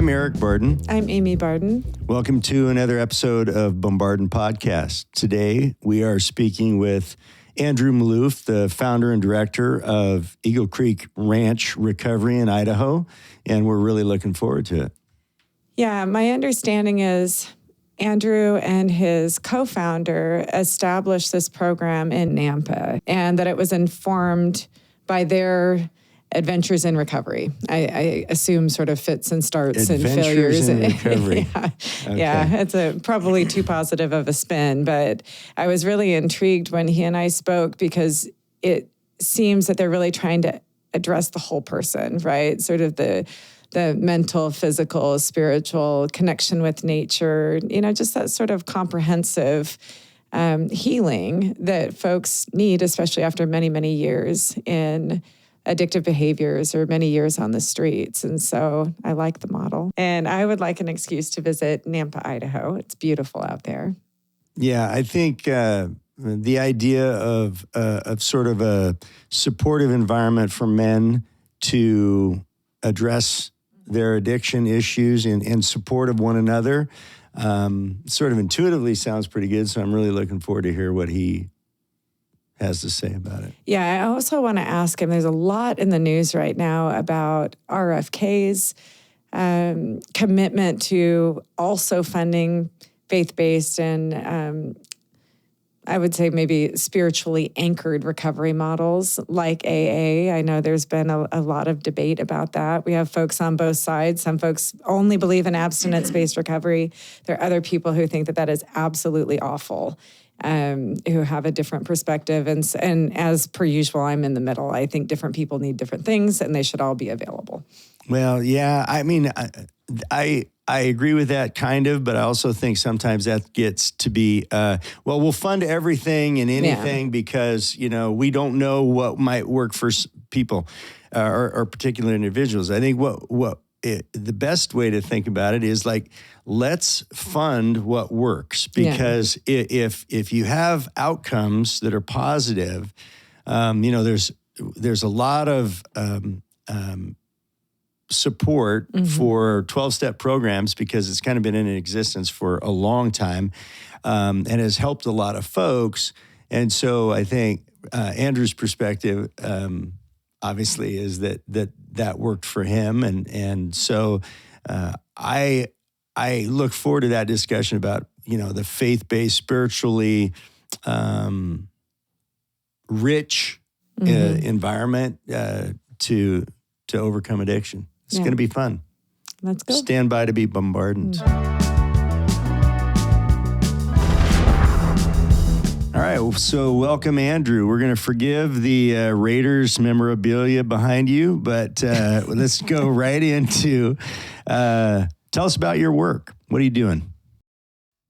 I'm Eric Barden. I'm Amy Barden. Welcome to another episode of Bombardin Podcast. Today, we are speaking with Andrew Maloof, the founder and director of Eagle Creek Ranch Recovery in Idaho, and we're really looking forward to it. Yeah, my understanding is Andrew and his co-founder established this program in Nampa, and that it was informed by their adventures in recovery. I assume sort of fits and starts and failures. Adventures in recovery. Yeah. Okay. Yeah, it's probably too positive of a spin, but I was really intrigued when he and I spoke because it seems that they're really trying to address the whole person, right? Sort of the mental, physical, spiritual connection with nature, just that sort of comprehensive healing that folks need, especially after many, many years in addictive behaviors or many years on the streets. And so I like the model. And I would like an excuse to visit Nampa, Idaho. It's beautiful out there. Yeah, I think the idea of sort of a supportive environment for men to address their addiction issues and support of one another sort of intuitively sounds pretty good. So I'm really looking forward to hear what he has to say about it. Yeah, I also want to ask him, there's a lot in the news right now about RFK's commitment to also funding faith-based and I would say maybe spiritually anchored recovery models like AA. I know there's been a lot of debate about that. We have folks on both sides. Some folks only believe in abstinence-based recovery. There are other people who think that that is absolutely awful. Who have a different perspective. And as per usual, I'm in the middle. I think different people need different things and they should all be available. Well, yeah, I mean, I agree with that kind of, but I also think sometimes that gets to be, we'll fund everything and anything because, we don't know what might work for people or particular individuals. I think the best way to think about it is like, let's fund what works because if you have outcomes that are positive, there's a lot of support for 12-step programs because it's kind of been in existence for a long time and has helped a lot of folks. And so I think Andrew's perspective obviously is that worked for him. And so I look forward to that discussion about, the faith-based, spiritually rich environment to overcome addiction. It's going to be fun. Let's go. Stand by to be bombarded. All right, so welcome, Andrew. We're going to forgive the Raiders memorabilia behind you, but let's go right into tell us about your work. What are you doing?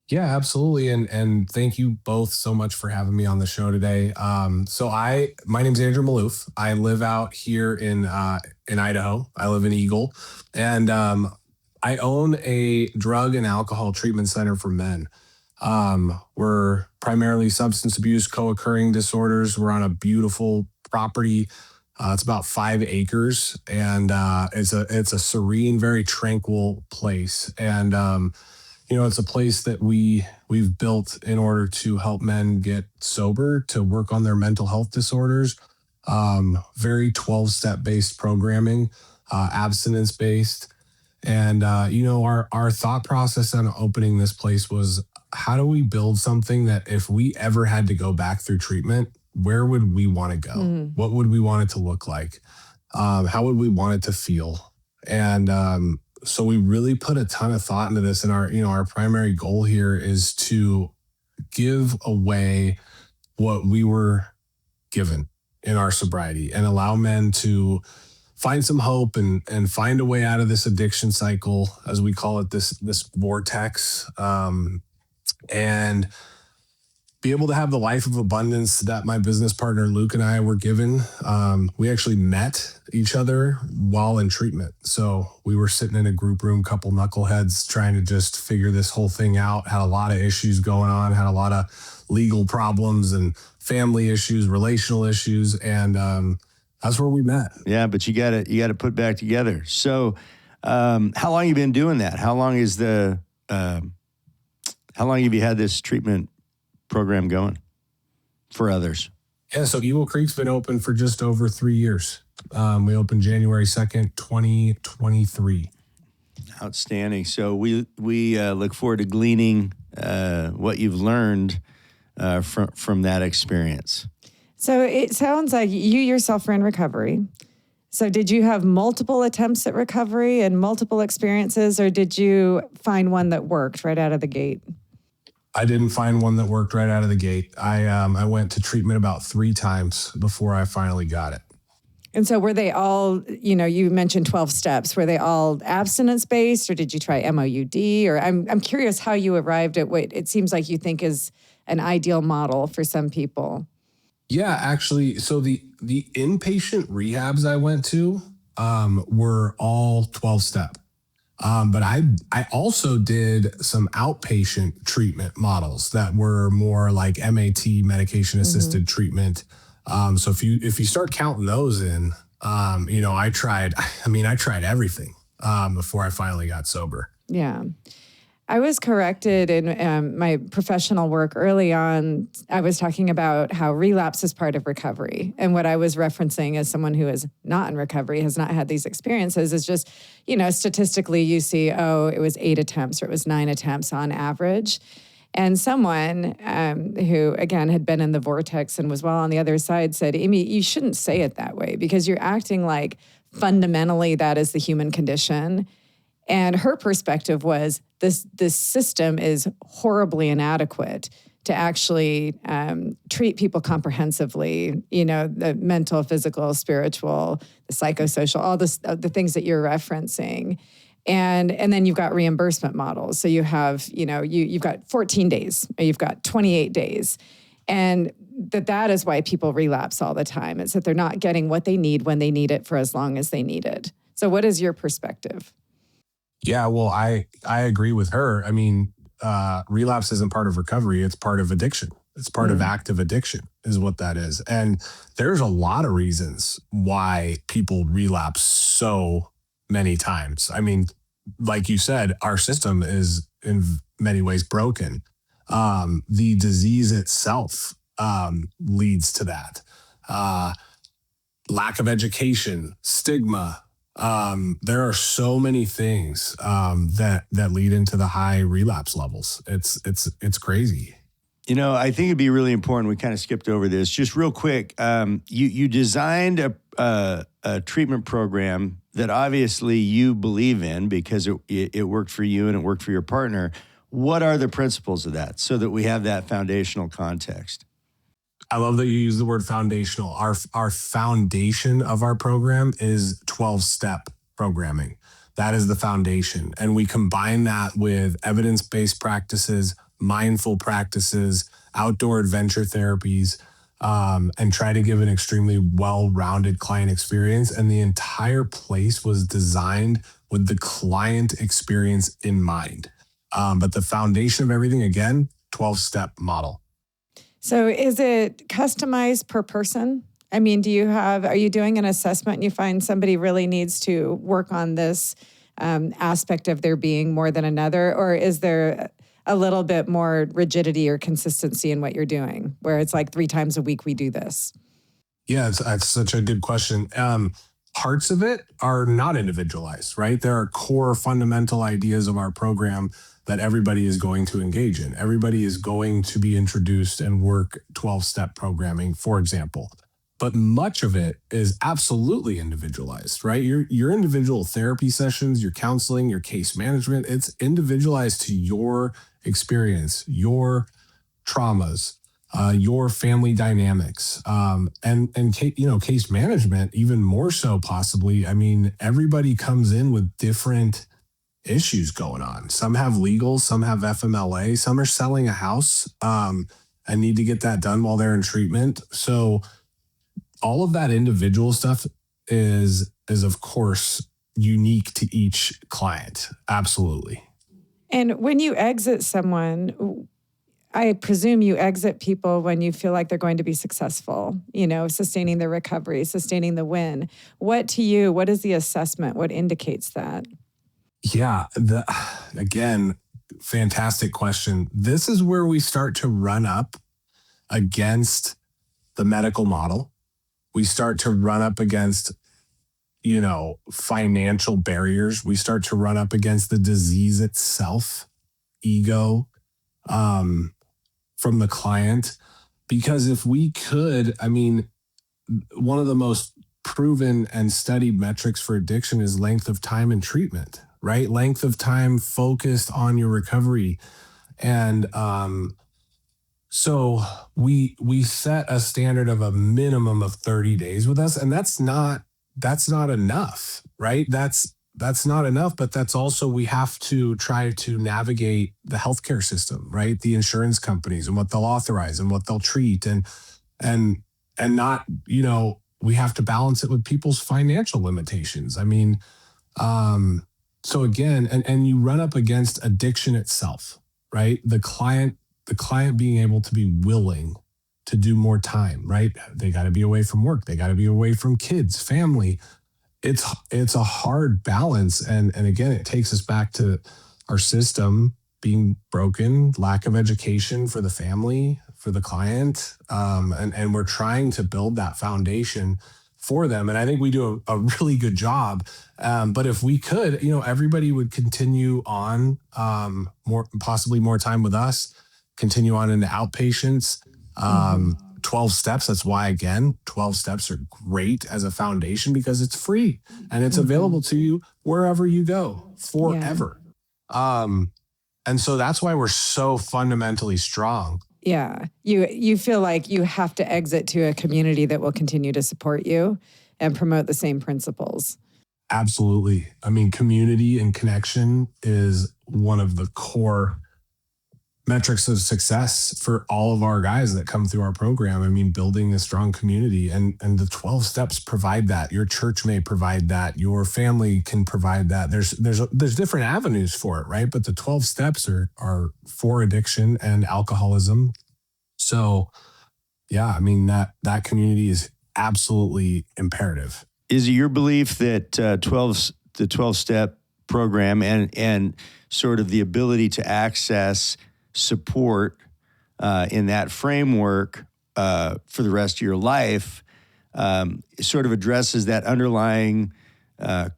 Yeah, absolutely. And thank you both so much for having me on the show today. My name's Andrew Maloof. I live out here in Idaho. I live in Eagle. And I own a drug and alcohol treatment center for men. We're primarily substance abuse, co-occurring disorders. We're on a beautiful property. It's about 5 acres, and it's a serene, very tranquil place. And it's a place that we've built in order to help men get sober, to work on their mental health disorders. Very 12-step based programming, abstinence based. And our thought process on opening this place was, how do we build something that if we ever had to go back through treatment, where would we want to go? What would we want it to look like? How would we want it to feel? And so we really put a ton of thought into this. And our primary goal here is to give away what we were given in our sobriety and allow men to find some hope and find a way out of this addiction cycle, as we call it, this vortex, and be able to have the life of abundance that my business partner Luke and I were given. We actually met each other while in treatment. So we were sitting in a group room, couple knuckleheads trying to just figure this whole thing out, had a lot of issues going on, had a lot of legal problems and family issues, relational issues. And that's where we met. Yeah, but you got to put back together. So How long have you been doing that? How long have you had this treatment program going for others? Yeah, so Eagle Creek's been open for just over 3 years. We opened January 2nd, 2023. Outstanding. So we look forward to gleaning what you've learned from that experience. So it sounds like you yourself were in recovery. So did you have multiple attempts at recovery and multiple experiences, or did you find one that worked right out of the gate? I didn't find one that worked right out of the gate. I went to treatment about 3 times before I finally got it. And so were they all, you mentioned 12 steps. Were they all abstinence-based, or did you try MOUD? Or I'm curious how you arrived at what it seems like you think is an ideal model for some people. Yeah, actually, so the inpatient rehabs I went to were all 12-step. But I also did some outpatient treatment models that were more like MAT, medication-assisted treatment. So if you start counting those in, I tried everything before I finally got sober. Yeah. I was corrected in my professional work early on. I was talking about how relapse is part of recovery. And what I was referencing as someone who is not in recovery, has not had these experiences, is just, statistically you see, it was 8 attempts or it was 9 attempts on average. And someone who, again, had been in the vortex and was well on the other side said, Amy, you shouldn't say it that way because you're acting like fundamentally that is the human condition. And her perspective was this system is horribly inadequate to actually treat people comprehensively, the mental, physical, spiritual, the psychosocial, all this, the things that you're referencing. And then you've got reimbursement models. So you have, you've got 14 days, or you've got 28 days. And that is why people relapse all the time. It's that they're not getting what they need when they need it for as long as they need it. So what is your perspective? Yeah, well, I agree with her. I mean, relapse isn't part of recovery. It's part of addiction. It's part of active addiction is what that is. And there's a lot of reasons why people relapse so many times. I mean, like you said, our system is in many ways broken. The disease itself leads to that. Lack of education, stigma. There are so many things that lead into the high relapse levels. It's crazy. I think it'd be really important. We kind of skipped over this. Just real quick, you designed a treatment program that obviously you believe in because it worked for you and it worked for your partner. What are the principles of that so that we have that foundational context? I love that you use the word foundational. Our foundation of our program is 12-step programming. That is the foundation. And we combine that with evidence-based practices, mindful practices, outdoor adventure therapies, and try to give an extremely well-rounded client experience. And the entire place was designed with the client experience in mind. But the foundation of everything, again, 12-step model. So is it customized per person? I mean, are you doing an assessment and you find somebody really needs to work on this aspect of their being more than another? Or is there a little bit more rigidity or consistency in what you're doing, where it's like 3 times a week we do this? Yeah, that's such a good question. Parts of it are not individualized, right? There are core fundamental ideas of our program that everybody is going to engage in. Everybody is going to be introduced and work 12-step programming, for example. But much of it is absolutely individualized, right? Your individual therapy sessions, your counseling, your case management, it's individualized to your experience, your traumas, your family dynamics, and case management, even more so possibly. I mean, everybody comes in with different issues going on. Some have legal, some have FMLA, some are selling a house and need to get that done while they're in treatment. So all of that individual stuff is of course unique to each client. Absolutely. And when you exit someone, I presume you exit people when you feel like they're going to be successful, sustaining the recovery, sustaining the win. What is the assessment? What indicates that? Yeah. Again, fantastic question. This is where we start to run up against the medical model. We start to run up against, financial barriers. We start to run up against the disease itself, ego, from the client. Because if we could, one of the most proven and studied metrics for addiction is length of time in treatment, right? Length of time focused on your recovery. And so we set a standard of a minimum of 30 days with us, and that's not enough, right? That's not enough, but that's also, we have to try to navigate the healthcare system, right? The insurance companies and what they'll authorize and what they'll treat, and not, we have to balance it with people's financial limitations. So again, and you run up against addiction itself, right? The client being able to be willing to do more time, right? They got to be away from work. They got to be away from kids, family. It's a hard balance. And again, it takes us back to our system being broken, lack of education for the family, for the client. And we're trying to build that foundation for them. And I think we do a really good job. But if we could, everybody would continue on possibly more time with us, continue on into outpatients, 12 steps. That's why, again, 12 steps are great as a foundation, because it's free and it's available to you wherever you go forever. Yeah. And so that's why we're so fundamentally strong. Yeah. You feel like you have to exit to a community that will continue to support you and promote the same principles. Absolutely. Community and connection is one of the core metrics of success for all of our guys that come through our program. Building a strong community, and the 12 steps provide that. Your church may provide that. Your family can provide that. There's different avenues for it, right? But the 12 steps are for addiction and alcoholism. So yeah, that community is absolutely imperative. Is it your belief that the 12-step program and sort of the ability to access support in that framework for the rest of your life sort of addresses that underlying we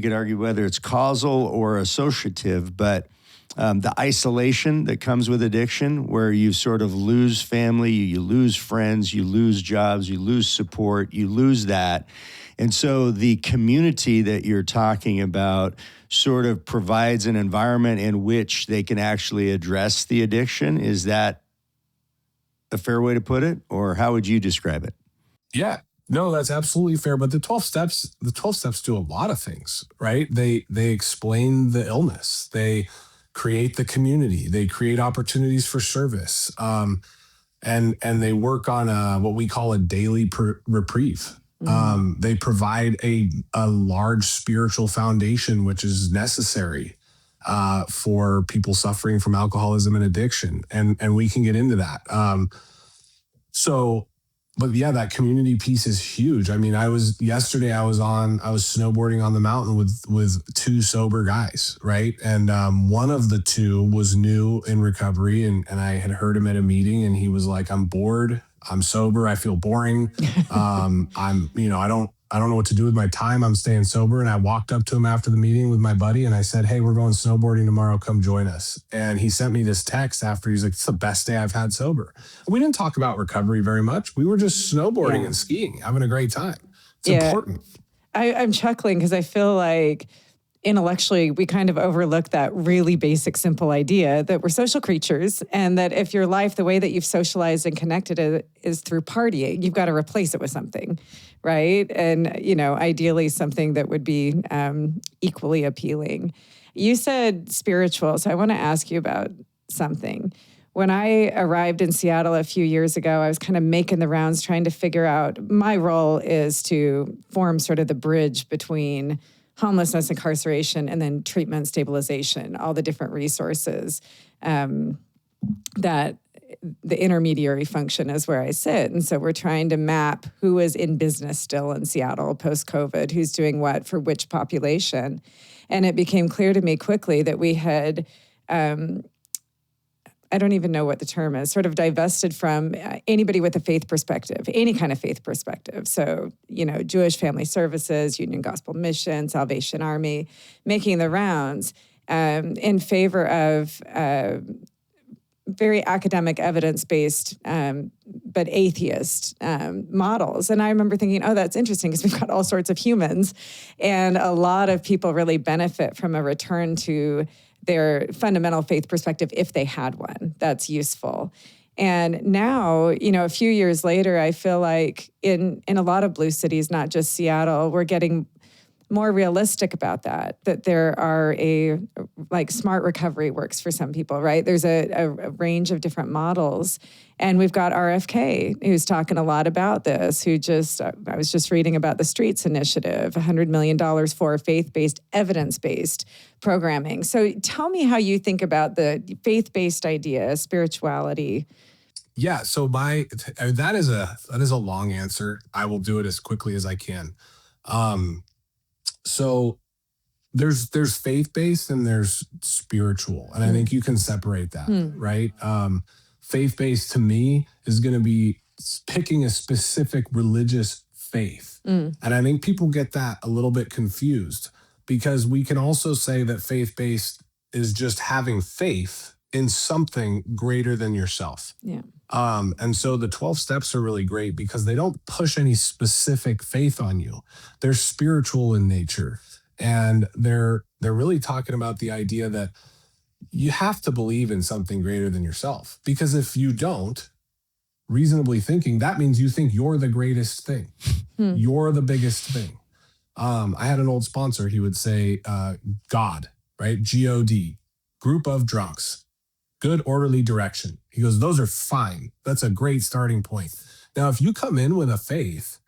could argue whether it's causal or associative, but the isolation that comes with addiction, where you sort of lose family, you lose friends, you lose jobs, you lose support, you lose that. And so the community that you're talking about sort of provides an environment in which they can actually address the addiction. Is that a fair way to put it? Or how would you describe it? Yeah, no, that's absolutely fair. But the 12 steps do a lot of things, right? They explain the illness. They create the community. They create opportunities for service. And they work on what we call a daily reprieve. They provide a large spiritual foundation, which is necessary for people suffering from alcoholism and addiction. And we can get into that. But yeah, that community piece is huge. Yesterday I was snowboarding on the mountain with two sober guys, right? And one of the two was new in recovery, and I had heard him at a meeting, and he was like, "I'm bored. I'm sober. I feel boring. I don't know what to do with my time. I'm staying sober." And I walked up to him after the meeting with my buddy, and I said, "Hey, we're going snowboarding tomorrow. Come join us." And he sent me this text after. He's like, "It's the best day I've had sober." And we didn't talk about recovery very much. We were just snowboarding and skiing, having a great time. It's important. I'm chuckling because I feel like intellectually, we kind of overlook that really basic, simple idea that we're social creatures, and that if your life, the way that you've socialized and connected is through partying, you've got to replace it with something, right? And, ideally something that would be equally appealing. You said spiritual, so I want to ask you about something. When I arrived in Seattle a few years ago, I was kind of making the rounds trying to figure out, my role is to form sort of the bridge between homelessness, incarceration, and then treatment, stabilization, all the different resources that the intermediary function is where I sit. And so we're trying to map who is in business still in Seattle post-COVID, who's doing what for which population. And it became clear to me quickly that we had, I don't even know what the term is, sort of divested from anybody with a faith perspective, any kind of faith perspective. So, Jewish Family Services, Union Gospel Mission, Salvation Army, making the rounds in favor of very academic, evidence-based, but atheist models. And I remember thinking, oh, that's interesting because we've got all sorts of humans. And a lot of people really benefit from a return to their fundamental faith perspective if they had one. That's useful. And now, a few years later, I feel like in a lot of blue cities, not just Seattle, we're getting more realistic about that there are smart recovery works for some people, right? There's a range of different models. And we've got RFK, who's talking a lot about this, I was just reading about the Streets Initiative, $100 million for faith-based, evidence-based programming. So tell me how you think about the faith-based idea, spirituality. Yeah, so that is a long answer. I will do it as quickly as I can. So there's faith-based and there's spiritual. And I think you can separate that, right? Faith-based to me is going to be picking a specific religious faith. And I think people get that a little bit confused because we can also say that faith-based is just having faith in something greater than yourself. Yeah. And so the 12 steps are really great because they don't push any specific faith on you. They're spiritual in nature. And they're really talking about the idea that you have to believe in something greater than yourself. Because if you don't, reasonably thinking, that means you think you're the greatest thing. You're the biggest thing. I had an old sponsor, he would say, God, right? G-O-D, group of drunks. Good orderly direction. He goes, those are fine. That's a great starting point. Now, if you come in with a faith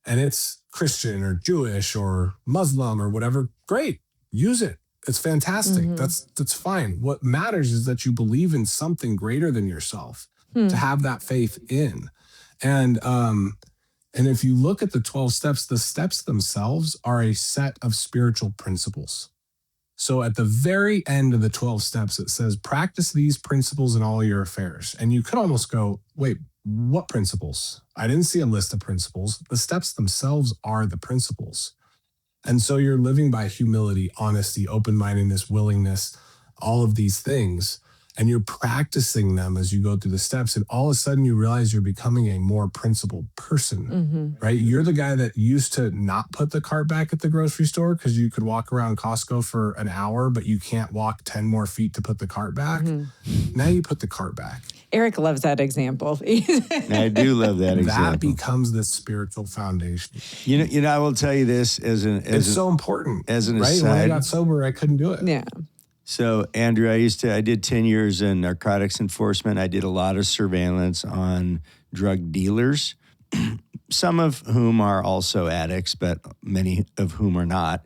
and it's Christian or Jewish or Muslim or whatever, great. Use it. It's fantastic. That's fine. What matters is that you believe in something greater than yourself to have that faith in. And if you look at the 12 steps, the steps themselves are a set of spiritual principles. So at the very end of the 12 steps, it says, practice these principles in all your affairs. And you could almost go, wait, what principles? I didn't see a list of principles. The steps themselves are the principles. And so you're living by humility, honesty, open-mindedness, willingness, all of these things. And you're practicing them as you go through the steps. And all of a sudden you realize you're becoming a more principled person, right? You're the guy that used to not put the cart back at the grocery store because you could walk around Costco for an hour, but you can't walk 10 more feet to put the cart back. Now you put the cart back. Eric loves that example. I do love that example. That becomes the spiritual foundation. I will tell you this it's so important. As an right? aside. When I got sober, I couldn't do it. Yeah. So, Andrew, I did 10 years in narcotics enforcement. I did a lot of surveillance on drug dealers, some of whom are also addicts, but many of whom are not.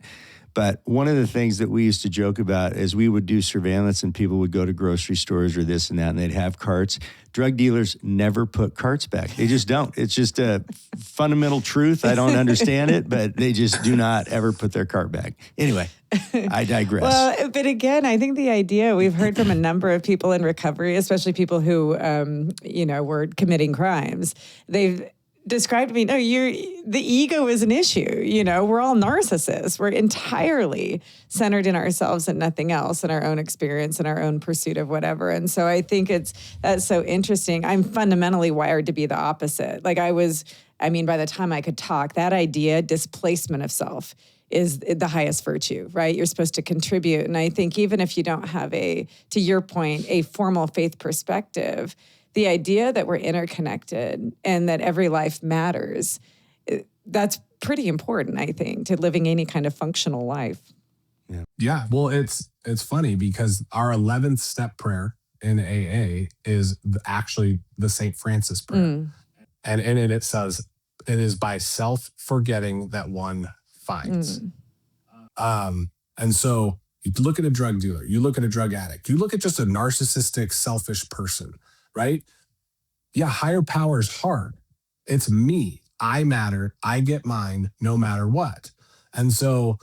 But one of the things that we used to joke about is we would do surveillance and people would go to grocery stores or this and that, and they'd have carts. Drug dealers never put carts back. They just don't. It's just a fundamental truth. I don't understand it, but they just do not ever put their cart back. Anyway, I digress. Well, but again, I think the idea we've heard from a number of people in recovery, especially people who, were committing crimes, they've described to me, no, the ego is an issue. We're all narcissists. We're entirely centered in ourselves and nothing else, in our own experience and our own pursuit of whatever. And so I think that's so interesting. I'm fundamentally wired to be the opposite. by the time I could talk, that idea, displacement of self, is the highest virtue, right? You're supposed to contribute. And I think even if you don't have to your point, a formal faith perspective, the idea that we're interconnected and that every life matters, that's pretty important, I think, to living any kind of functional life. Yeah. Well, it's funny because our 11th step prayer in AA is actually the St. Francis prayer. And in it says, it is by self-forgetting that one finds. And so you look at a drug dealer, you look at a drug addict, you look at just a narcissistic, selfish person, right? Yeah, higher power is hard. It's me. I matter. I get mine no matter what. And so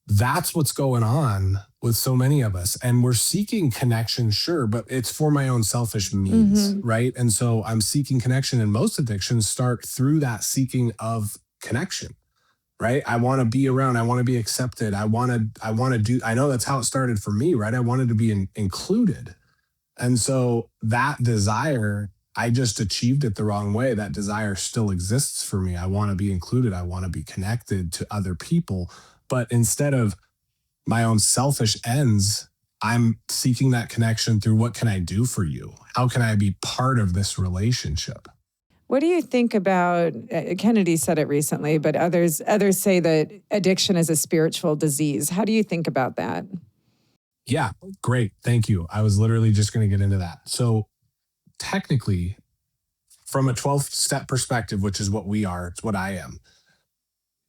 that's what's going on with so many of us. And we're seeking connection, sure, but it's for my own selfish means, right? And so I'm seeking connection, and most addictions start through that seeking of connection, right? I want to be around. I want to be accepted. I want to do, I know that's how it started for me, right? I wanted to be included. And so that desire, I just achieved it the wrong way. That desire still exists for me. I want to be included. I want to be connected to other people. But instead of my own selfish ends, I'm seeking that connection through what can I do for you? How can I be part of this relationship? What do you think about, Kennedy said it recently, but others say that addiction is a spiritual disease. How do you think about that? Yeah, great. Thank you. I was literally just going to get into that. So technically, from a 12-step perspective, which is what we are, it's what I am,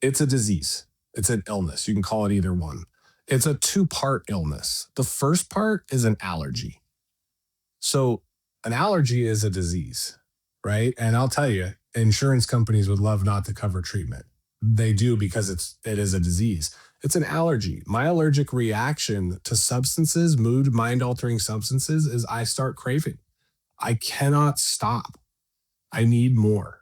it's a disease. It's an illness. You can call it either one. It's a 2-part illness. The first part is an allergy. So an allergy is a disease, right? And I'll tell you, insurance companies would love not to cover treatment. They do, because it is a disease. It's an allergy. My allergic reaction to substances, mood, mind-altering substances, is I start craving. I cannot stop. I need more.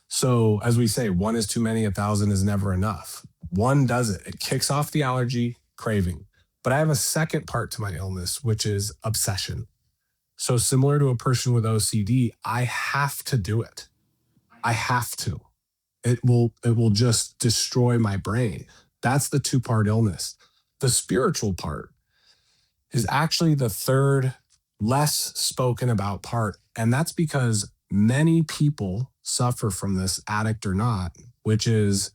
So as we say, one is too many, 1,000 is never enough. One does it. It kicks off the allergy, craving. But I have a second part to my illness, which is obsession. So similar to a person with OCD, I have to do it. I have to. It will just destroy my brain. That's the 2-part illness. The spiritual part is actually the third, less spoken about part. And that's because many people suffer from this, addict or not, which is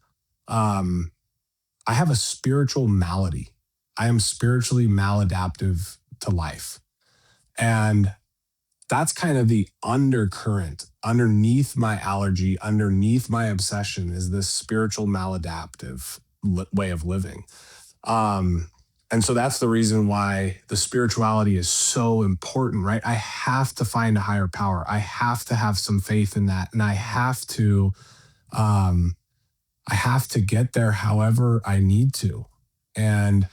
I have a spiritual malady. I am spiritually maladaptive to life. And that's kind of the undercurrent underneath my allergy, underneath my obsession, is this spiritual maladaptive way of living. And so that's the reason why the spirituality is so important, right? I have to find a higher power. I have to have some faith in that. And I have to get there however I need to. And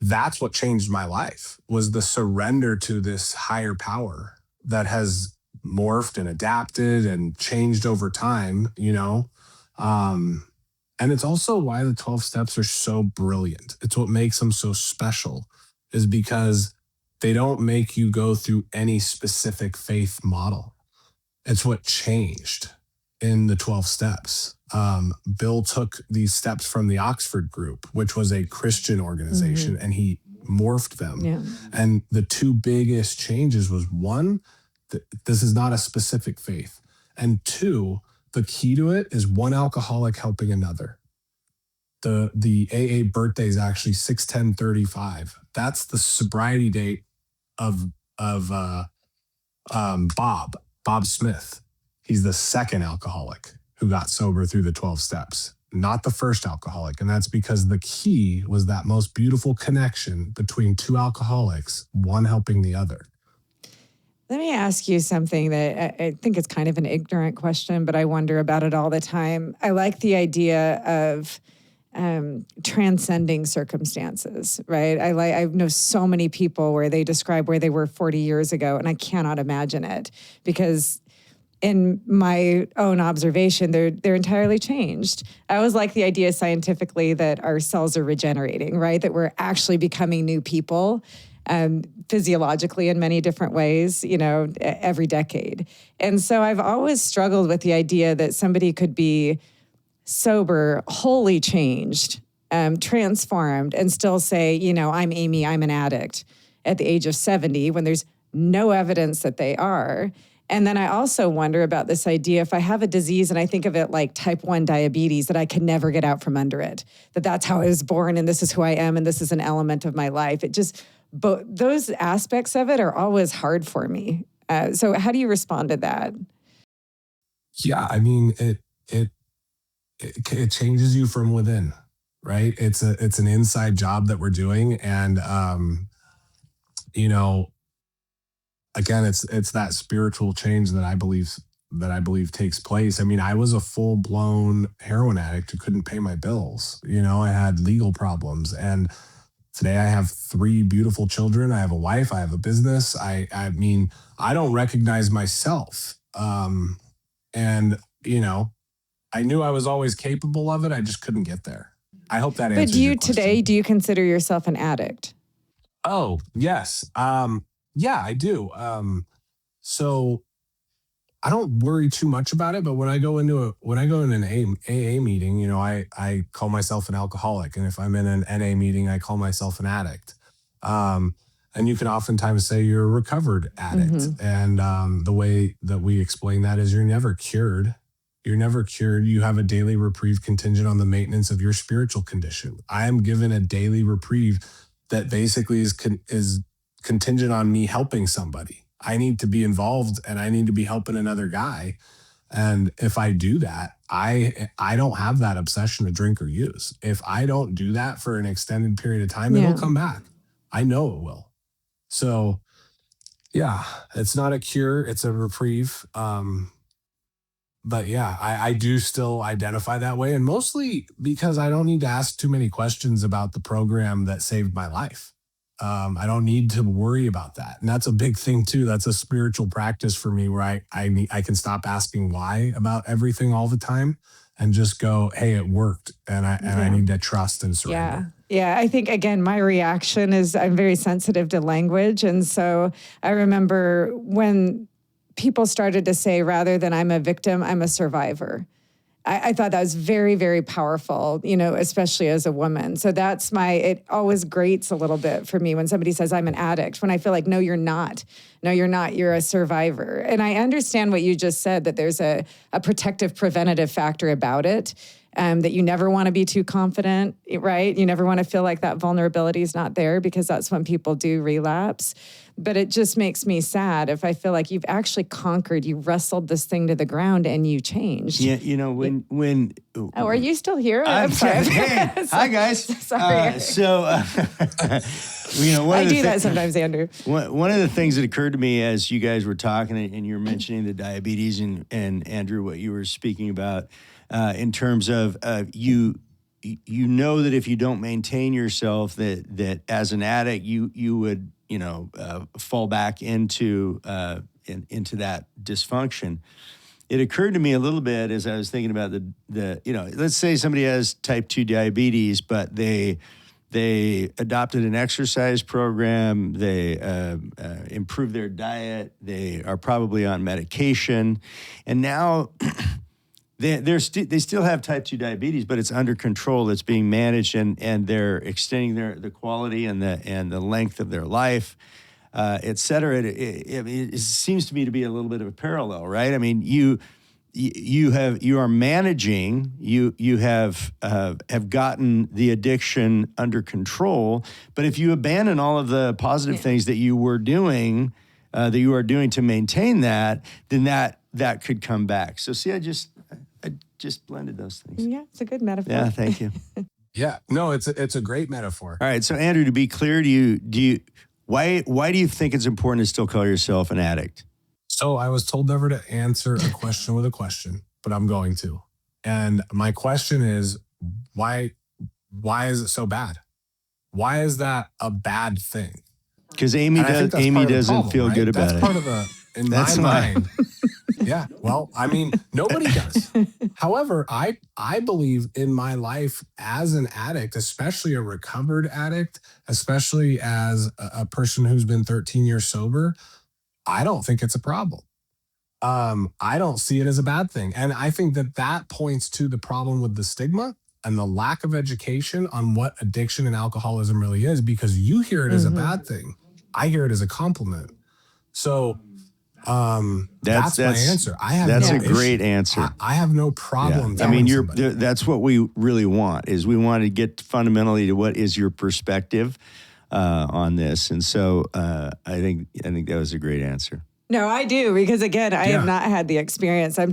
that's what changed my life, was the surrender to this higher power that has morphed and adapted and changed over time, you know? And it's also why the 12 steps are so brilliant. It's what makes them so special, is because they don't make you go through any specific faith model. It's what changed in the 12 steps. Bill took these steps from the Oxford Group, which was a Christian organization, and he morphed them. Yeah. And the 2 biggest changes was, 1, this is not a specific faith. And 2, the key to it is one alcoholic helping another. The AA birthday is actually 6/10/35. That's the sobriety date of Bob Smith. He's the second alcoholic who got sober through the 12 steps, not the first alcoholic. And that's because the key was that most beautiful connection between 2 alcoholics, one helping the other. Let me ask you something that I think it's kind of an ignorant question, but I wonder about it all the time. I like the idea of transcending circumstances, right? I know so many people where they describe where they were 40 years ago, and I cannot imagine it, because in my own observation, they're entirely changed. I always like the idea scientifically that our cells are regenerating, right? That we're actually becoming new people, physiologically in many different ways, you know, every decade. And so I've always struggled with the idea that somebody could be sober, wholly changed, transformed, and still say, you know, I'm Amy, I'm an addict at the age of 70, when there's no evidence that they are. And then I also wonder about this idea, if I have a disease, and I think of it like type 1 diabetes, that I can never get out from under it, that's how I was born, and this is who I am, and this is an element of my life. It just, but those aspects of it are always hard for me. So how do you respond to that? Yeah, I mean, it changes you from within, right? It's an inside job that we're doing. And, you know, again, it's that spiritual change that I believe takes place. I mean, I was a full blown heroin addict who couldn't pay my bills. I had legal problems, and today I have 3 beautiful children. I have a wife. I have a business. I mean, I don't recognize myself. And I knew I was always capable of it. I just couldn't get there. I hope that answers your question. Do you consider yourself an addict? Oh, yes. Yeah, I do. So I don't worry too much about it, but when I go in an AA meeting, I call myself an alcoholic, and if I'm in an NA meeting, I call myself an addict. And you can oftentimes say you're a recovered addict, and the way that we explain that is you're never cured. You're never cured. You have a daily reprieve contingent on the maintenance of your spiritual condition. I am given a daily reprieve that basically is contingent on me helping somebody. I need to be involved, and I need to be helping another guy. And if I do that, I don't have that obsession to drink or use. If I don't do that for an extended period of time, it'll come back. I know it will. So yeah, it's not a cure, it's a reprieve. But yeah, I do still identify that way, and mostly because I don't need to ask too many questions about the program that saved my life. I don't need to worry about that. And that's a big thing too. That's a spiritual practice for me where I can stop asking why about everything all the time and just go, hey, it worked. And I need to trust and surrender. Yeah. I think, again, my reaction is I'm very sensitive to language. And so I remember when people started to say, rather than I'm a victim, I'm a survivor. I thought that was very, very powerful, especially as a woman. So it always grates a little bit for me when somebody says I'm an addict, when I feel like, no, you're not. No, you're not. You're a survivor. And I understand what you just said, that there's a protective, preventative factor about it, that you never want to be too confident, right? You never want to feel like that vulnerability is not there, because that's when people do relapse. But it just makes me sad if I feel like you've actually conquered, you wrestled this thing to the ground and you changed. Yeah, when oh, are you still here? I'm sorry. Hey, hi guys. Sorry. I do that sometimes, Andrew. One of the things that occurred to me as you guys were talking and you were mentioning the diabetes and Andrew, what you were speaking about in terms of you know that if you don't maintain yourself, that as an addict you would fall back into that dysfunction. It occurred to me a little bit as I was thinking about the let's say somebody has type 2 diabetes, but they adopted an exercise program, they improved their diet, they are probably on medication, and now they still have type 2 diabetes, but it's under control. It's being managed, and they're extending the quality and the length of their life, et cetera. It seems to me to be a little bit of a parallel, right? I mean, you are managing. You have gotten the addiction under control, but if you abandon all of the positive things that you were doing, that you are doing to maintain that, then that could come back. So see, I just blended those things. Yeah, it's a good metaphor. Yeah, thank you. Yeah, no, it's a great metaphor. All right, so Andrew, to be clear, why do you think it's important to still call yourself an addict? So I was told never to answer a question with a question, but I'm going to. And my question is, why is it so bad? Why is that a bad thing? Because Amy doesn't feel good about it. That's part of in my mind. Yeah, well, I mean, nobody does. However, I believe in my life as an addict, especially a recovered addict, especially as a person who's been 13 years sober, I don't think it's a problem. I don't see it as a bad thing. And I think that points to the problem with the stigma and the lack of education on what addiction and alcoholism really is, because you hear it as a bad thing. I hear it as a compliment. So that's my answer. That's a great answer. I have no problem. Yeah. I mean, that's what we really want, is we want to get fundamentally to what is your perspective on this. And so I think that was a great answer. No, I do, because again, I have not had the experience. I'm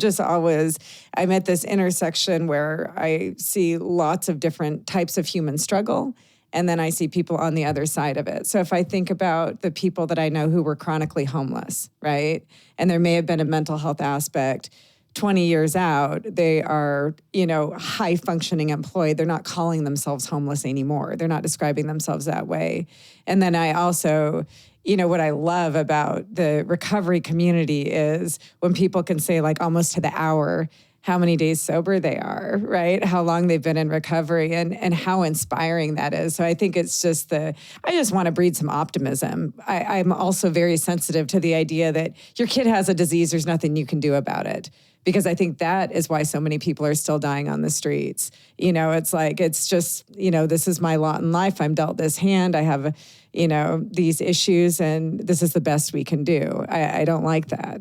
at this intersection where I see lots of different types of human struggle. And then I see people on the other side of it. So if I think about the people that I know who were chronically homeless, right? And there may have been a mental health aspect. 20 years out, they are, high functioning employed. They're not calling themselves homeless anymore. They're not describing themselves that way. And then I also, what I love about the recovery community is when people can say, like, almost to the hour, how many days sober they are, right? How long they've been in recovery, and how inspiring that is. So I think it's just I just want to breed some optimism. I'm also very sensitive to the idea that your kid has a disease, there's nothing you can do about it. Because I think that is why so many people are still dying on the streets. It's like, it's just, this is my lot in life. I'm dealt this hand. I have, these issues, and this is the best we can do. I don't like that.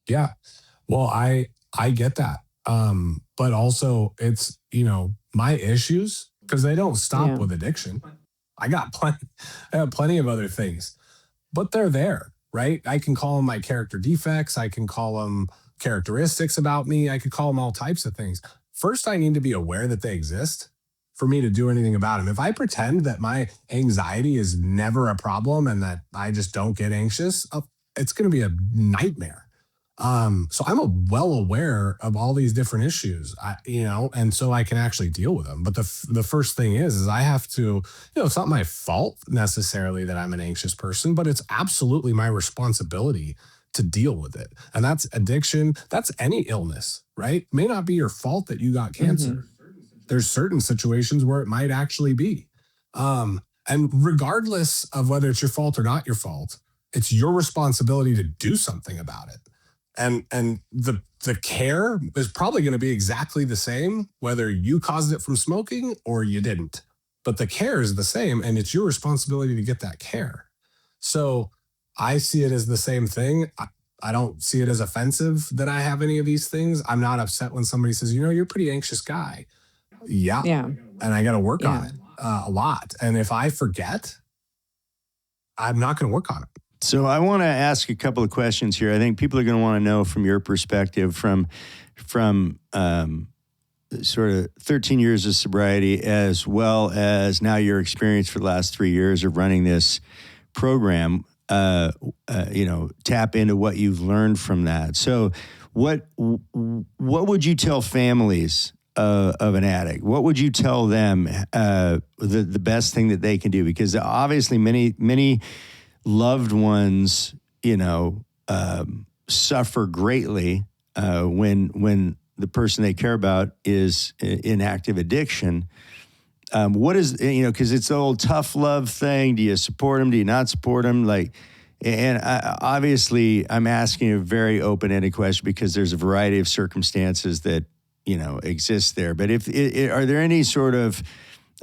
Yeah. Well, I get that. But also it's, my issues, because they don't stop with addiction. I have plenty of other things, but they're there, right? I can call them my character defects. I can call them characteristics about me. I could call them all types of things. First, I need to be aware that they exist for me to do anything about them. If I pretend that my anxiety is never a problem and that I just don't get anxious, it's going to be a nightmare. So I'm well aware of all these different issues, and so I can actually deal with them. But the first thing is I have to, it's not my fault necessarily that I'm an anxious person, but it's absolutely my responsibility to deal with it. And that's addiction. That's any illness, right? It may not be your fault that you got cancer. Mm-hmm. There's certain situations where it might actually be. And regardless of whether it's your fault or not your fault, it's your responsibility to do something about it. And the care is probably going to be exactly the same, whether you caused it from smoking or you didn't. But the care is the same, and it's your responsibility to get that care. So I see it as the same thing. I don't see it as offensive that I have any of these things. I'm not upset when somebody says, you're a pretty anxious guy. Yeah. And I got to work on it a lot. And if I forget, I'm not going to work on it. So I want to ask a couple of questions here. I think people are going to want to know from your perspective, from sort of 13 years of sobriety, as well as now your experience for the last 3 years of running this program. Tap into what you've learned from that. So, what would you tell families of an addict? What would you tell them the best thing that they can do? Because obviously, many loved ones, suffer greatly when the person they care about is in active addiction. What is, because it's the old tough love thing. Do you support them? Do you not support them? Obviously, I'm asking a very open-ended question because there's a variety of circumstances that, exist there. But are there any sort of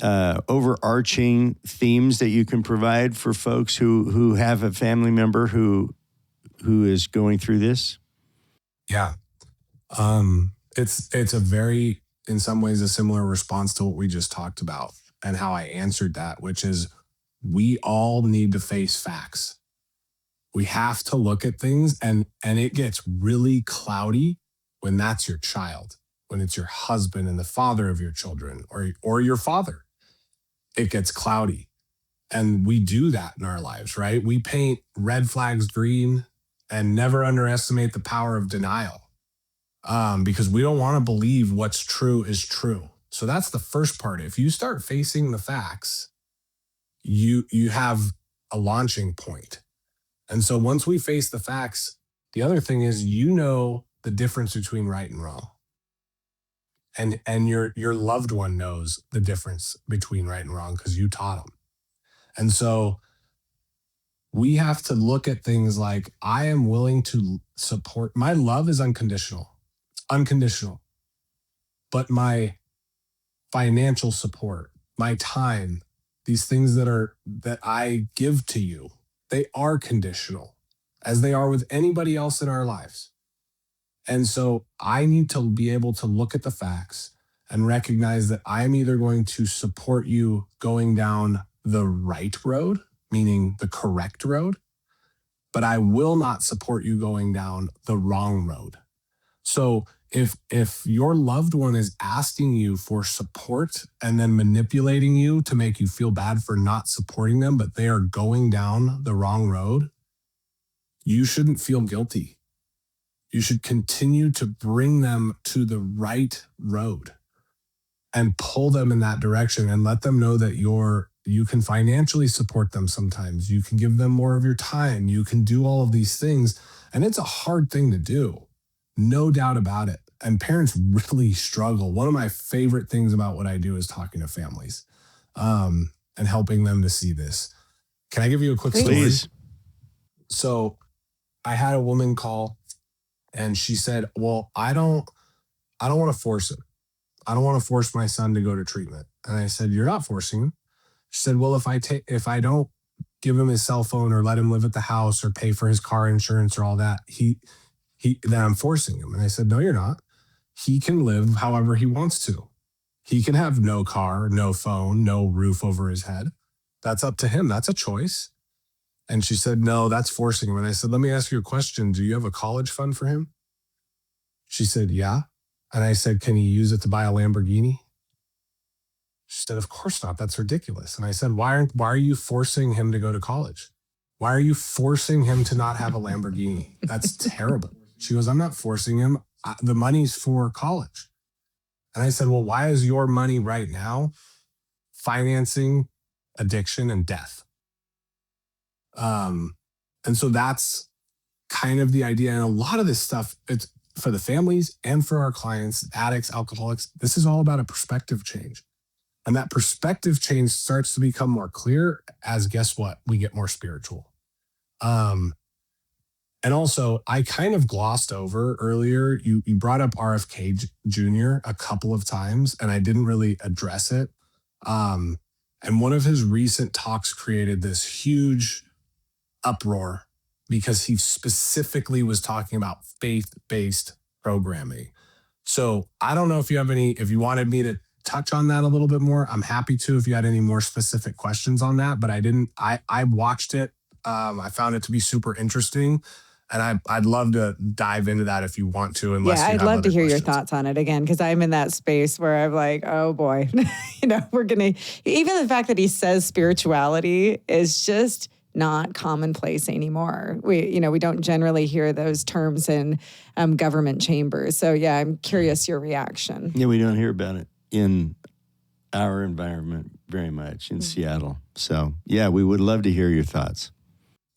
overarching themes that you can provide for folks who have a family member who is going through this? Yeah. It's a very, in some ways, a similar response to what we just talked about and how I answered that, which is we all need to face facts. We have to look at things, and it gets really cloudy when that's your child, when it's your husband and the father of your children, or your father. It gets cloudy. And we do that in our lives, right? We paint red flags green and never underestimate the power of denial. Because we don't want to believe what's true is true. So that's the first part. If you start facing the facts, you have a launching point. And so once we face the facts, the other thing is, the difference between right and wrong. And your loved one knows the difference between right and wrong because you taught them. And so we have to look at things like, I am willing to support, my love is unconditional. But my financial support, my time, these things that I give to you, they are conditional, as they are with anybody else in our lives. And so I need to be able to look at the facts and recognize that I'm either going to support you going down the right road, meaning the correct road, but I will not support you going down the wrong road. So if your loved one is asking you for support and then manipulating you to make you feel bad for not supporting them, but they are going down the wrong road, you shouldn't feel guilty. You should continue to bring them to the right road and pull them in that direction and let them know that you can financially support them sometimes. You can give them more of your time. You can do all of these things. And it's a hard thing to do, no doubt about it. And parents really struggle. One of my favorite things about what I do is talking to families and helping them to see this. Can I give you a quick story? Please. So I had a woman call and she said, well, I don't want to force it. I don't want to force my son to go to treatment. And I said, you're not forcing him. She said, well, if I don't give him his cell phone or let him live at the house or pay for his car insurance or all that, then I'm forcing him. And I said, no, you're not. He can live however he wants to. He can have no car, no phone, no roof over his head. That's up to him. That's a choice. And she said, no, that's forcing him. And I said, let me ask you a question. Do you have a college fund for him? She said, yeah. And I said, can he use it to buy a Lamborghini? She said, of course not. That's ridiculous. And I said, why are you forcing him to go to college? Why are you forcing him to not have a Lamborghini? That's terrible. She goes, I'm not forcing him. The money's for college. And I said, well, why is your money right now financing addiction and death? And so that's kind of the idea. And a lot of this stuff, it's for the families and for our clients, addicts, alcoholics. This is all about a perspective change. And that perspective change starts to become more clear as, guess what? We get more spiritual. And also, I kind of glossed over earlier, you brought up RFK Jr. a couple of times, and I didn't really address it. And one of his recent talks created this huge uproar because he specifically was talking about faith-based programming. So I don't know if you wanted me to touch on that a little bit more. I'm happy to if you had any more specific questions on that, but I watched it. I found it to be super interesting. And I'd love to dive into that if you want to. I'd love to hear your thoughts on it again, because I'm in that space where I'm like, oh boy, even the fact that he says spirituality is just not commonplace anymore. We don't generally hear those terms in government chambers. So yeah, I'm curious your reaction. Yeah, we don't hear about it in our environment very much in Seattle. So yeah, we would love to hear your thoughts.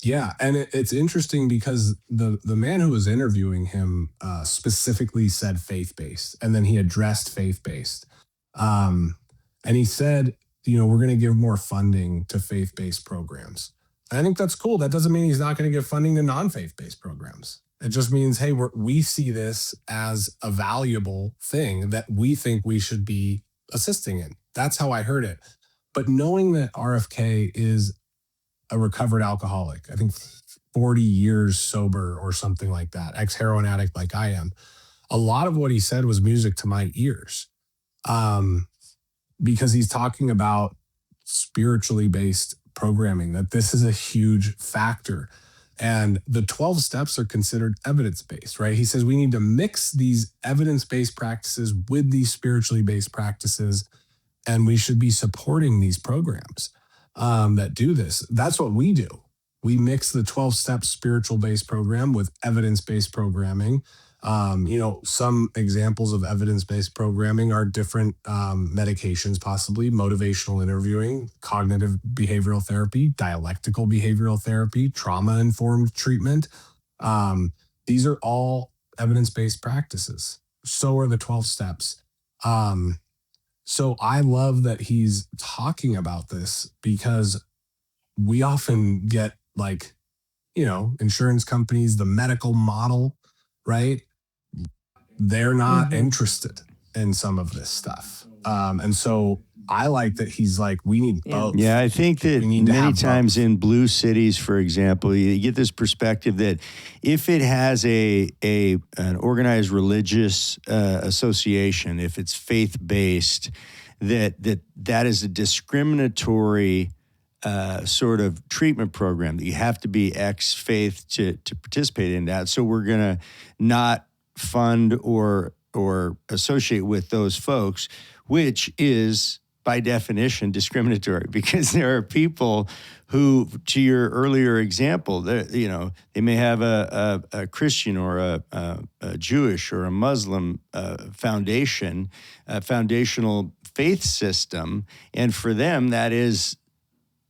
Yeah, and it's interesting because the man who was interviewing him specifically said faith-based, and then he addressed faith-based. And he said, we're going to give more funding to faith-based programs. And I think that's cool. That doesn't mean he's not going to give funding to non-faith-based programs. It just means, hey, we see this as a valuable thing that we think we should be assisting in. That's how I heard it. But knowing that RFK is a recovered alcoholic, I think 40 years sober or something like that, ex-heroin addict like I am, a lot of what he said was music to my ears, because he's talking about spiritually based programming, that this is a huge factor. And the 12 steps are considered evidence-based, right? He says we need to mix these evidence-based practices with these spiritually based practices, and we should be supporting these programs that do this. That's what we do. We mix the 12-step spiritual-based program with evidence-based programming. Some examples of evidence-based programming are different medications, possibly motivational interviewing, cognitive behavioral therapy, dialectical behavioral therapy, trauma-informed treatment. These are all evidence-based practices. So are the 12 steps. So I love that he's talking about this, because we often get insurance companies, the medical model, right? They're not interested in some of this stuff. And so I like that he's like, we need both. Yeah, I think that many times both. In blue cities, for example, you get this perspective that if it has an organized religious association, if it's faith-based, that is a discriminatory sort of treatment program, that you have to be ex-faith to participate in that. So we're going to not fund or or associate with those folks, which is by definition discriminatory, because there are people who, to your earlier example, they may have a Christian or a Jewish or a Muslim foundational faith system, and for them that is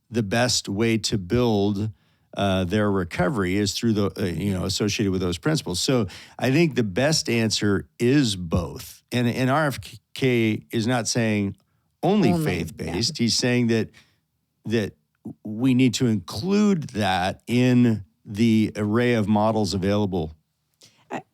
the best way to build their recovery is through the associated with those principles. So I think the best answer is both, and RFK is not saying only faith-based. Yeah. He's saying that we need to include that in the array of models available.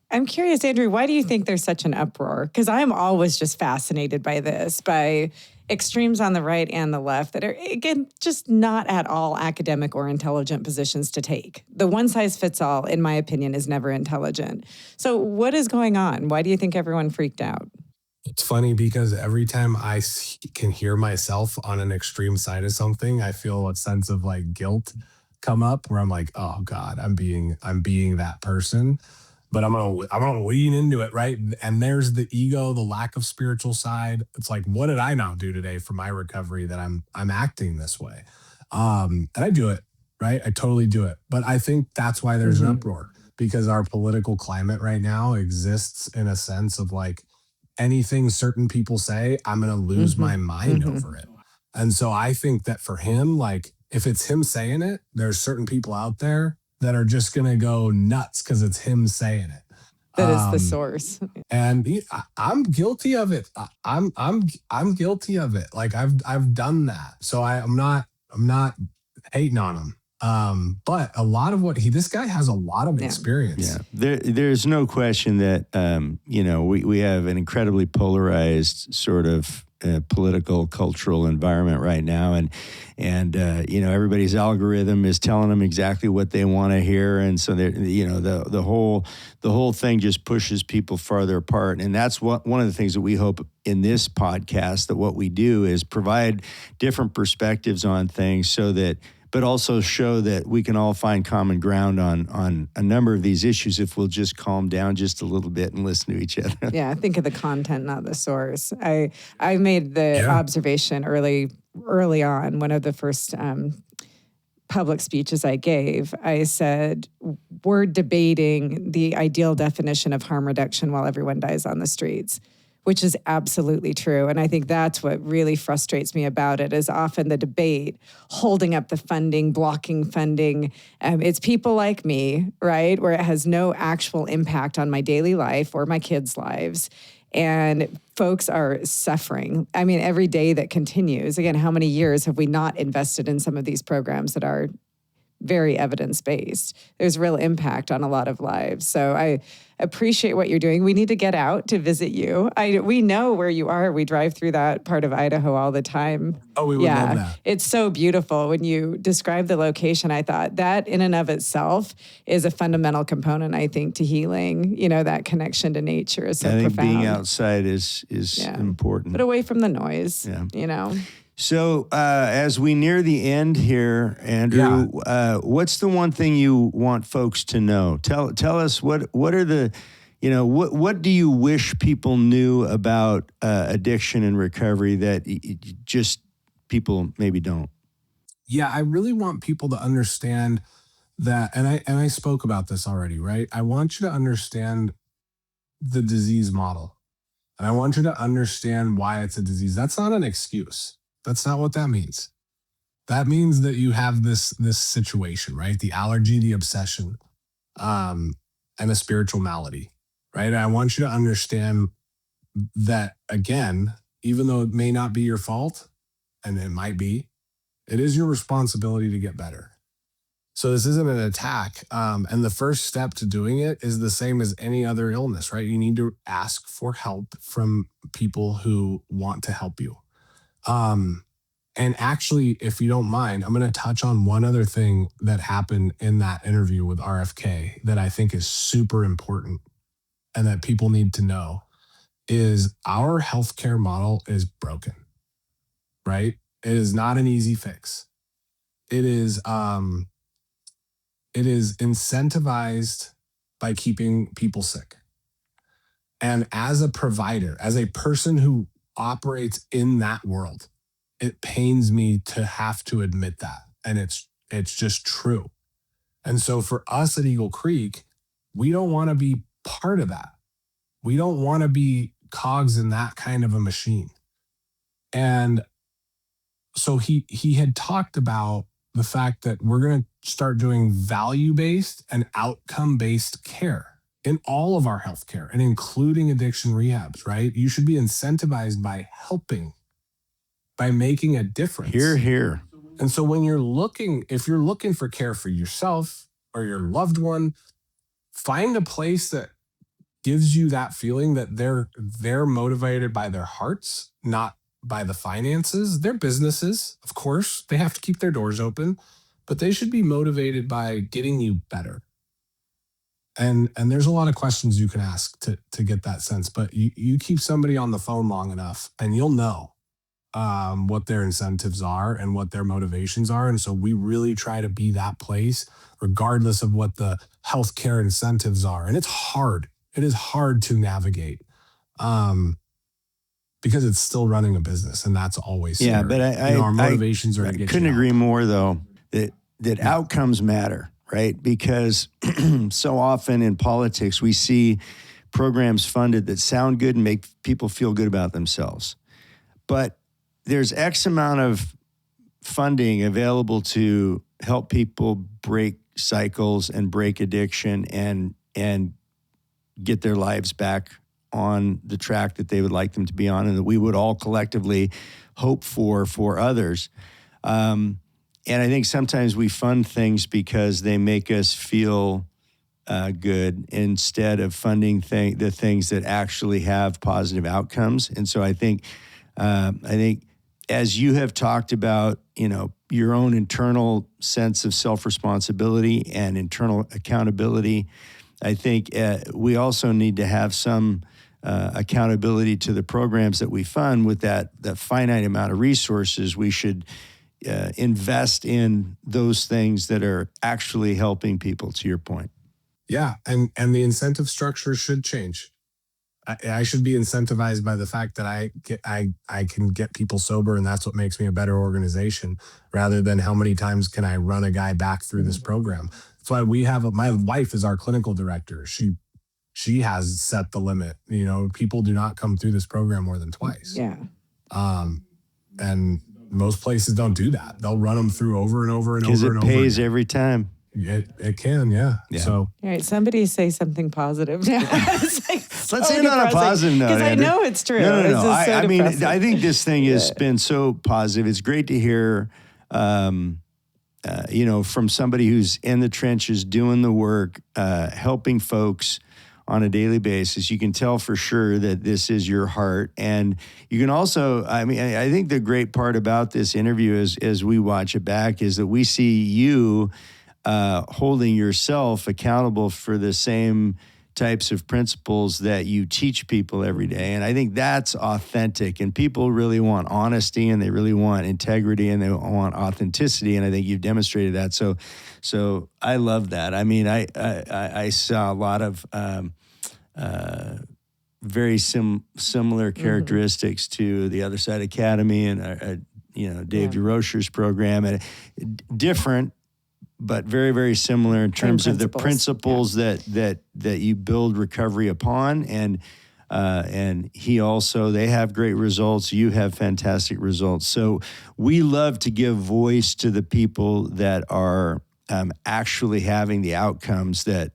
I'm curious, Andrew, why do you think there's such an uproar? Because I'm always just fascinated by this, by extremes on the right and the left that are, again, just not at all academic or intelligent positions to take. The one size fits all, in my opinion, is never intelligent. So what is going on? Why do you think everyone freaked out? It's funny because every time I can hear myself on an extreme side of something, I feel a sense of like guilt come up where I'm like, oh God, I'm being that person. But I'm gonna lean into it, right? And there's the ego, the lack of spiritual side. It's like, what did I now do today for my recovery that I'm acting this way? And I do it, right? I totally do it. But I think that's why there's an uproar, because our political climate right now exists in a sense of like, anything certain people say, I'm going to lose my mind over it. And so I think that for him, like if it's him saying it, there's certain people out there that are just going to go nuts because it's him saying it. That is the source. And I'm guilty of it. I'm guilty of it. Like I've done that. So I'm not hating on him. But a lot of this guy has a lot of experience. Yeah, there's no question that, we have an incredibly polarized sort of political, cultural environment right now. And everybody's algorithm is telling them exactly what they want to hear. And so, the whole thing just pushes people farther apart. And that's one of the things that we hope in this podcast, that what we do is provide different perspectives on things but also show that we can all find common ground on a number of these issues if we'll just calm down just a little bit and listen to each other. Yeah, think of the content, not the source. I made the observation early on, one of the first public speeches I gave. I said, we're debating the ideal definition of harm reduction while everyone dies on the streets, which is absolutely true. And I think that's what really frustrates me about it, is often the debate holding up the funding, blocking funding. It's people like me, right, where it has no actual impact on my daily life or my kids' lives. And folks are suffering. I mean, every day that continues. Again, how many years have we not invested in some of these programs that are very evidence-based? There's real impact on a lot of lives. So I appreciate what you're doing. We need to get out to visit you. We know where you are. We drive through that part of Idaho all the time. Oh, we would love that. It's so beautiful. When you describe the location, I thought that in and of itself is a fundamental component, I think, to healing. That connection to nature is so profound. I think being outside is important. But away from the noise, So as we near the end here, Andrew, what's the one thing you want folks to know? Tell us what are the, what do you wish people knew about addiction and recovery that just people maybe don't? Yeah, I really want people to understand that, and I spoke about this already, right? I want you to understand the disease model, and I want you to understand why it's a disease. That's not an excuse. That's not what that means. That means that you have this situation, right? The allergy, the obsession, and a spiritual malady, right? And I want you to understand that, again, even though it may not be your fault, and it might be, it is your responsibility to get better. So this isn't an attack. And the first step to doing it is the same as any other illness, right? You need to ask for help from people who want to help you. And actually, if you don't mind, I'm going to touch on one other thing that happened in that interview with RFK that I think is super important and that people need to know is our healthcare model is broken, right? It is not an easy fix. It is incentivized by keeping people sick. And as a provider, as a person who operates in that world, it pains me to have to admit that. And it's just true. And so for us at Eagle Creek, we don't want to be part of that. We don't want to be cogs in that kind of a machine. And so he had talked about the fact that we're going to start doing value-based and outcome-based care in all of our healthcare, and including addiction rehabs, right? You should be incentivized by helping, by making a difference. Hear, hear. And so when if you're looking for care for yourself or your loved one, find a place that gives you that feeling that they're motivated by their hearts, not by the finances. They're businesses, of course. They have to keep their doors open, but they should be motivated by getting you better. And there's a lot of questions you can ask to get that sense, but you keep somebody on the phone long enough and you'll know what their incentives are and what their motivations are. And so we really try to be that place, regardless of what the healthcare incentives are. And it's hard. It is hard to navigate because it's still running a business, and that's always scary. Yeah, but our motivations are to get couldn't you agree out. more, though, that outcomes matter, right? Because so often in politics, we see programs funded that sound good and make people feel good about themselves. But there's X amount of funding available to help people break cycles and break addiction and get their lives back on the track that they would like them to be on and that we would all collectively hope for others. And I think sometimes we fund things because they make us feel good instead of funding the things that actually have positive outcomes. And so I think as you have talked about, your own internal sense of self-responsibility and internal accountability, I think we also need to have some accountability to the programs that we fund. With that finite amount of resources, we should invest in those things that are actually helping people, to your point. Yeah, and the incentive structure should change. I should be incentivized by the fact that I can get people sober, and that's what makes me a better organization, rather than how many times can I run a guy back through this program. That's why we have my wife is our clinical director. She has set the limit. People do not come through this program more than twice. Yeah. And most places don't do that. They'll run them through over and over and over and over. Because it pays every time. It can, yeah. So, all right, somebody say something positive now. Let's end on a positive note. Because I know it's true. No. It's just so depressing. I think this thing has been so positive. It's great to hear, from somebody who's in the trenches doing the work, helping folks on a daily basis. You can tell for sure that this is your heart. And you can also, I think the great part about this interview as we watch it back is that we see you holding yourself accountable for the same types of principles that you teach people every day. And I think that's authentic. And people really want honesty, and they really want integrity, and they want authenticity. And I think you've demonstrated that. So I love that. I saw a lot of very similar characteristics to the Other Side Academy and Dave DeRocher's program, and different, but very, very similar in terms of the principles that you build recovery upon. And he also, they have great results. You have fantastic results. So we love to give voice to the people that are actually having the outcomes that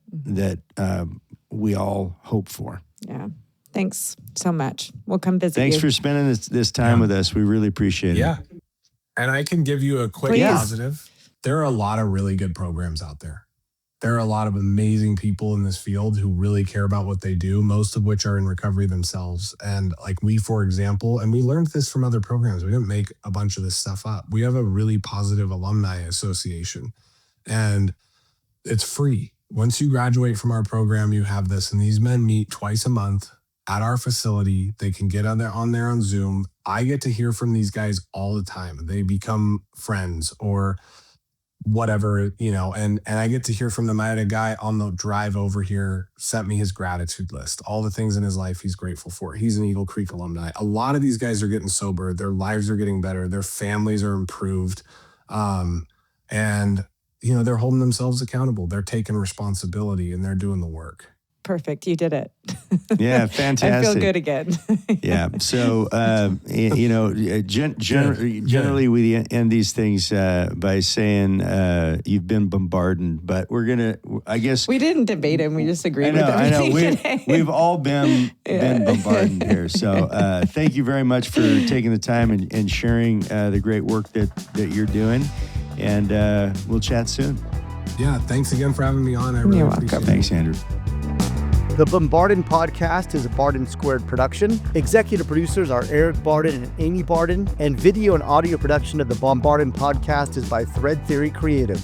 we all hope for. Yeah. Thanks so much. We'll come visit you. Thanks for spending this time with us. We really appreciate it. Yeah. And I can give you a quick positive. There are a lot of really good programs out there. There are a lot of amazing people in this field who really care about what they do, most of which are in recovery themselves. And like we, for example, and we learned this from other programs. We didn't make a bunch of this stuff up. We have a really positive alumni association, and it's free. Once you graduate from our program, you have this, and these men meet twice a month at our facility. They can get on there on Zoom. I get to hear from these guys all the time. They become friends, or whatever, and I get to hear from them. I had a guy on the drive over here sent me his gratitude list, all the things in his life he's grateful for. He's an Eagle Creek alumni. A lot of these guys are getting sober. Their lives are getting better. Their families are improved. And they're holding themselves accountable. They're taking responsibility and they're doing the work. Perfect. You did it. Yeah, fantastic. I feel good again. Yeah. So, generally we end these things by saying you've been bombarded, but we're going to, I guess. We didn't debate him. We just agreed with everything. I know. We've all been bombarded here. So thank you very much for taking the time and sharing the great work that you're doing. And we'll chat soon. Yeah. Thanks again for having me on. I really appreciate it. Thanks, Andrew. The Bombardin Podcast is a Barden Squared production. Executive producers are Eric Barden and Amy Barden, and video and audio production of the Bombardin Podcast is by Thread Theory Creative.